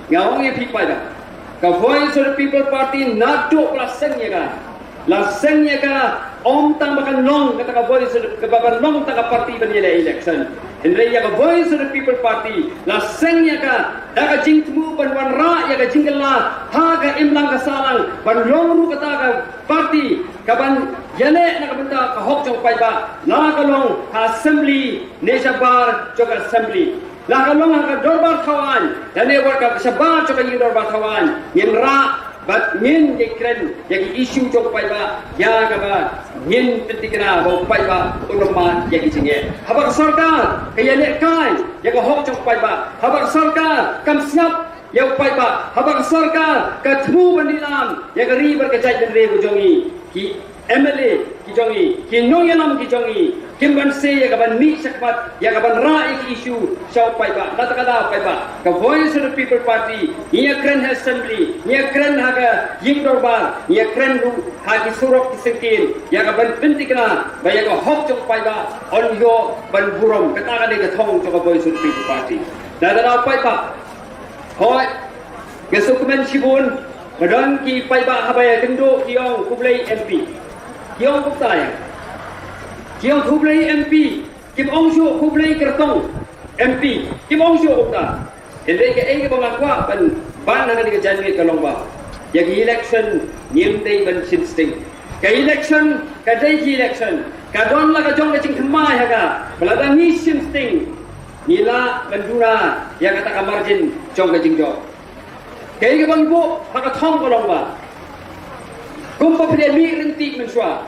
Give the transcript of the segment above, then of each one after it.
ngawang ye phik pai da ka Voice of the People Party na do la seng ya ka om tang bakan long kata ka Voice of the bakan long ta ka party ban ye election Henry ya ka Voice of the People Party la seng ya ka da ka jing tmu ban wan ra ya ka jingla ha ka imlang ka salang ban long ru kata ka party ka ban yale na ka benda ka hok chong pai ba la ka long ha assembly nesha bar chok assembly la ka long ha ka dorbar khawan dan ne war ka shabar chok yin dorbar khawan yin ra bat ngin ye kren ye issue chok pai ba ya ka ba ngin petikna bo pai ba ulama ye ki jinge habak sarkar ke ye le kai ye ka hok chok pai ba habak sarkar kam snap ye pai ba habak sarkar ka thmu bandilam ye ka ri bar ka jai den re bu jongi ki MLA ki jongi ki noyalam ki jongi kim ban se ya ban ni sakpat ya ban ra ki issue shau pai ba la ta pai ba ka Voice of the People Party ya kren assembly ya kren ha ka yim dorbar ya kren ru ha ki surok ki sekin ya ban pentikna ba ya ka hok chok pai ba on yo ban burom ka ta ka de ka thong chok ka Voice of the People Party la ta pai ba hoi ke sukumen shibun badan ki pai ba ha ba ya kendo kiong kublai MP Kiong Buktai, Kiong Kublai MP, Kim Ong Shu Kublai Kertong MP, Kim Ong Shu Bukta. Hindi ka ay bangakwa ban na di ka janwit kalong ba. Yang election niem day ban sinsting. Ka election ka day election ka don la ka jong ka ching khamai ha ka. Balada ni sinsting nila bandura yang kata ka margin jong ka jing jo. Kay ka bang bu ha ka thong kalong ba. Kumpa pili rinti mensua,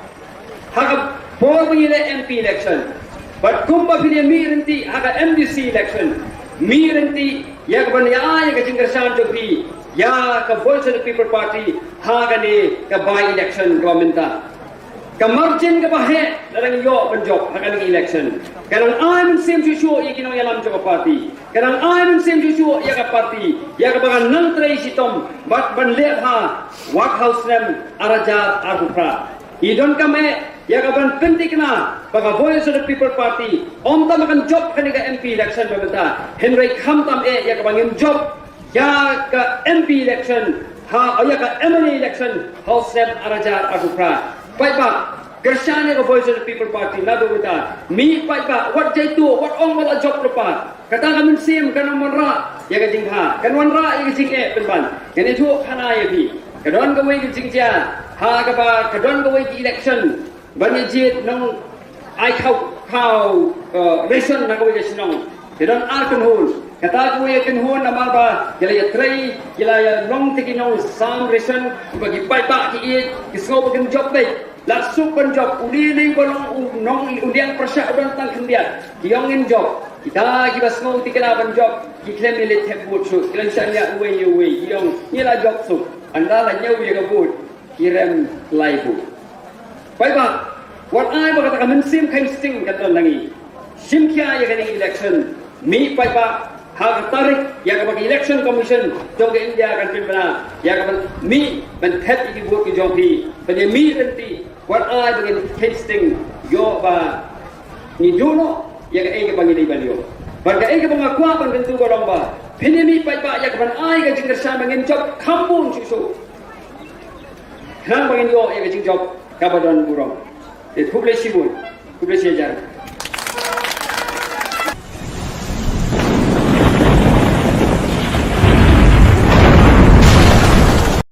haka por pili MP election, but kumpa pili rinti haka MDC election, rinti ya kapan ya ka jingkersan jogi ya ka Voice of the People Party haka ni ka by election governmenta, ka margin ka bahe darang yo penjob haka ni election, kanang I'm same susu ya kinong yalam jo party, kanang I'm same susu ya ka party, ya ka bagan nang tray sitom, but ban le ha workhouse nem arajat arbupra idon kame ya kaban pentikna baga Voice of the People Party om ta makan job kaniga MP election babata Henry khamtam ya kabangin job ya ka MP election ha ya ka MLA election house nem arajat arbupra pai ba gershane ka Voice of the People Party na babata mi pai ba what jaitu what ong wala job lepa kata kamin sim kanang manra ya ka jingha kanwan ra ya ka jing penban kani thu khana ya bi kadon ka wei ki jingja ha ka ba kadon ka wei ki election bani jit nong ai khau ration na ka wei sinong kadon ar kan hol kata ka wei kan hol na ba kila ya trai kila ya long tikinong sam ration bagi pai pa ki it ki sko kan job dai la sup kan job uli li bolong nong undian prasya don tang kendia yongin job kita kita ngo tikala ban job ki klem le thebut su klan sanya wei yong ni la job su anda la nyau ya kabut kiram laibu pai ba what I ba kata kamen sim kain sting kata langi sim kya ya kani election mi pai ba ha tarik ya ka bagi election commission jong India kan pinbana ya ka mi ban thet ki bot ki jong pi pada mi renti what I bagi kain sting yo ba ni duno ya ka ai ka bagi dai balio barga ai ka bangakwa ban tentu golong ba Pinimi pai ba ya kapan ai ka jingkersan bangin job kampung susu. Kenang bangin yo ya ka jing job kabadan burong. It publish sibun, publish sejarah.